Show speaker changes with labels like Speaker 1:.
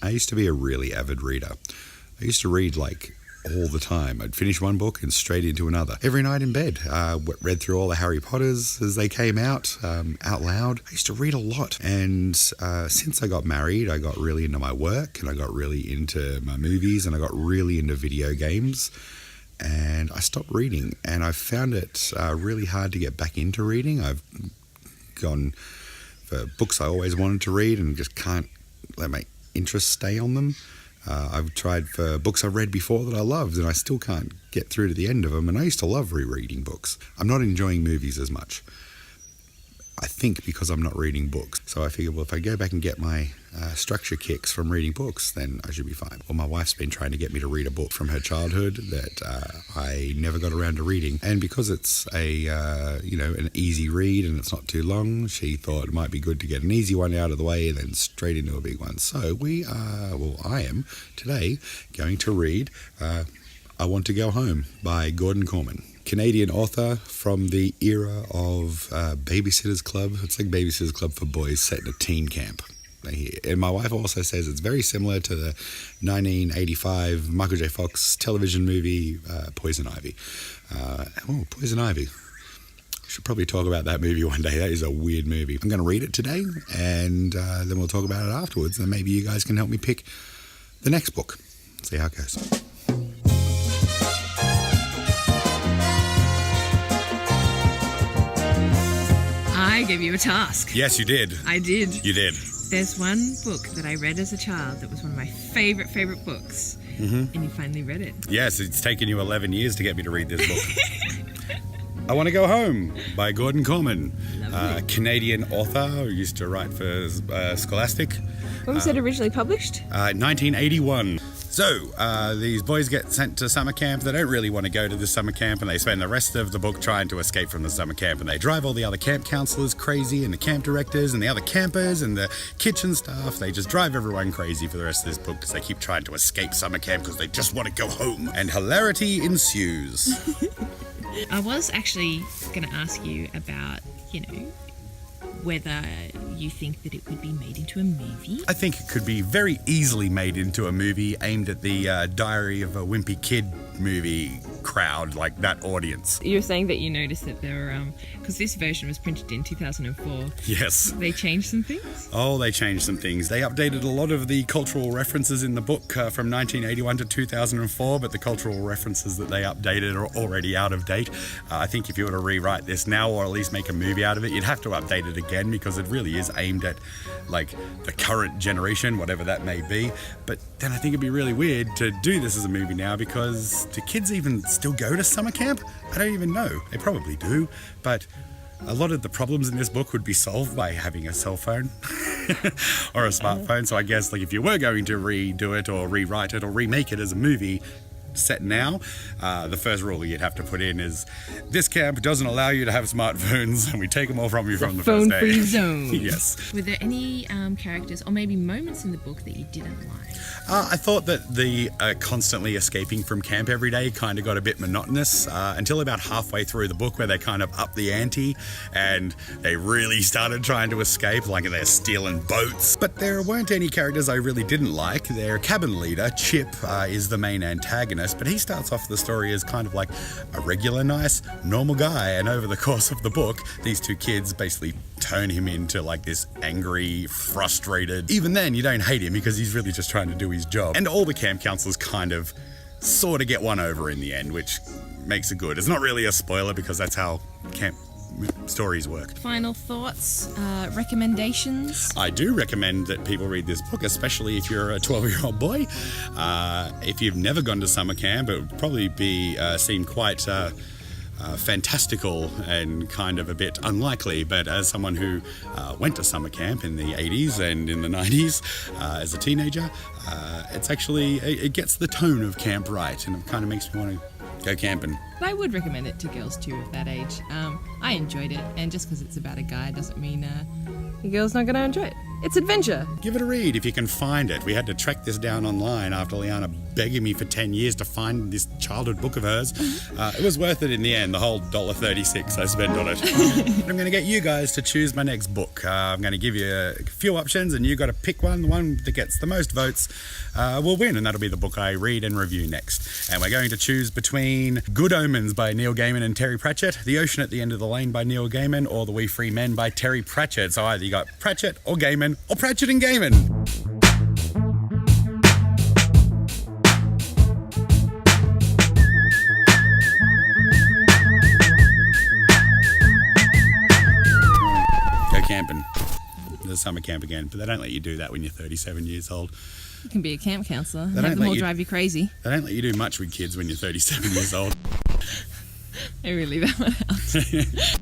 Speaker 1: I used to be a really avid reader. I used to read like all the time. I'd finish one book and straight into another. Every night in bed. Read through all the Harry Potters as they came out loud. I used to read a lot. And since I got married, I got really into my work and I got really into my movies and I got really into video games. And I stopped reading, and I found it really hard to get back into reading. I've gone for books I always wanted to read and just can't let my interest stay on them. I've tried for books I've read before that I loved, and I still can't get through to the end of them, and I used to love rereading books. I'm not enjoying movies as much, I think, because I'm not reading books. So I figure, well, if I go back and get my structure kicks from reading books, then I should be fine. Well, my wife's been trying to get me to read a book from her childhood that I never got around to reading. And because it's an easy read and it's not too long, she thought it might be good to get an easy one out of the way and then straight into a big one. So I am today going to read I Want to Go Home by Korman. Canadian author from the era of Babysitter's Club. It's like Babysitter's Club for boys set in a teen camp. And my wife also says it's very similar to the 1985 Michael J. Fox television movie Poison Ivy. Poison Ivy. We should probably talk about that movie one day. That is a weird movie. I'm going to read it today, and then we'll talk about it afterwards. And maybe you guys can help me pick the next book. See how it goes.
Speaker 2: I gave you a task.
Speaker 1: Yes, you did.
Speaker 2: I did.
Speaker 1: You did.
Speaker 2: There's one book that I read as a child that was one of my favourite books, and you finally read it.
Speaker 1: Yes, it's taken you 11 years to get me to read this book. I Want to Go Home by Korman. Canadian author who used to write for Scholastic.
Speaker 2: When was it originally published?
Speaker 1: 1981. So, these boys get sent to summer camp. They don't really want to go to the summer camp, and they spend the rest of the book trying to escape from the summer camp. And they drive all the other camp counselors crazy, and the camp directors, and the other campers, and the kitchen staff. They just drive everyone crazy for the rest of this book because they keep trying to escape summer camp because they just want to go home. And hilarity ensues.
Speaker 2: I was actually going to ask you about, whether you think that it could be made into a movie.
Speaker 1: I think it could be very easily made into a movie aimed at the Diary of a Wimpy Kid movie crowd, like that audience.
Speaker 2: You were saying that you noticed that there were, because this version was printed in 2004.
Speaker 1: Yes.
Speaker 2: They changed some things?
Speaker 1: Oh, they changed some things. They updated a lot of the cultural references in the book from 1981 to 2004, but the cultural references that they updated are already out of date. I think if you were to rewrite this now, or at least make a movie out of it, you'd have to update it again because it really is aimed at like the current generation, whatever that may be. But then I think it'd be really weird to do this as a movie now, because do kids even still go to summer camp? I don't even know. They probably do, but a lot of the problems in this book would be solved by having a cell phone or a smartphone. So I guess like if you were going to redo it or rewrite it or remake it as a movie set now, the first rule you'd have to put in is this camp doesn't allow you to have smartphones, and we take them all from you from the first day.
Speaker 2: Phone-free zone.
Speaker 1: Yes.
Speaker 2: Were there any characters or maybe moments in the book that you didn't like?
Speaker 1: I thought that the constantly escaping from camp every day kind of got a bit monotonous until about halfway through the book, where they kind of upped the ante and they really started trying to escape, like they're stealing boats. But there weren't any characters I really didn't like. Their cabin leader, Chip, is the main antagonist, but he starts off the story as kind of like a regular, nice, normal guy, and over the course of the book, these two kids basically turn him into like this angry, frustrated. Even then, you don't hate him because he's really just trying to do his job. And all the camp counselors kind of sort of get one over in the end, which makes it good. It's not really a spoiler because that's how camp stories work.
Speaker 2: Final thoughts, recommendations?
Speaker 1: I do recommend that people read this book, especially if you're a 12-year-old boy. If you've never gone to summer camp, it would probably seem quite fantastical and kind of a bit unlikely, but as someone who went to summer camp in the 80s and in the 90s as a teenager, it's actually, it gets the tone of camp right, and it kind of makes me want to go camping.
Speaker 2: But I would recommend it to girls too of that age. I enjoyed it, and just because it's about a guy doesn't mean a girl's not going to enjoy it.
Speaker 3: It's adventure.
Speaker 4: Give it a read if you can find it. We had to track this down online after Liana begging me for 10 years to find this childhood book of hers. It was worth it in the end, the whole $1.36 I spent on it. I'm going to get you guys to choose my next book. I'm going to give you a few options and you got to pick one. The one that gets the most votes will win, and that'll be the book I read and review next. And we're going to choose between Good Omens by Neil Gaiman and Terry Pratchett, The Ocean at the End of the Lane by Neil Gaiman, or The Wee Free Men by Terry Pratchett. So either you got Pratchett or Gaiman, or Pratchett and Gaiman. Go camping. There's summer camp again, but they don't let you do that when you're 37 years old.
Speaker 3: You can be a camp counsellor.
Speaker 4: They
Speaker 3: Have
Speaker 4: don't
Speaker 3: them
Speaker 4: let
Speaker 3: all
Speaker 4: you-
Speaker 3: drive you crazy.
Speaker 4: They don't let you do much with kids when you're 37 years old.
Speaker 3: I really leave that one out.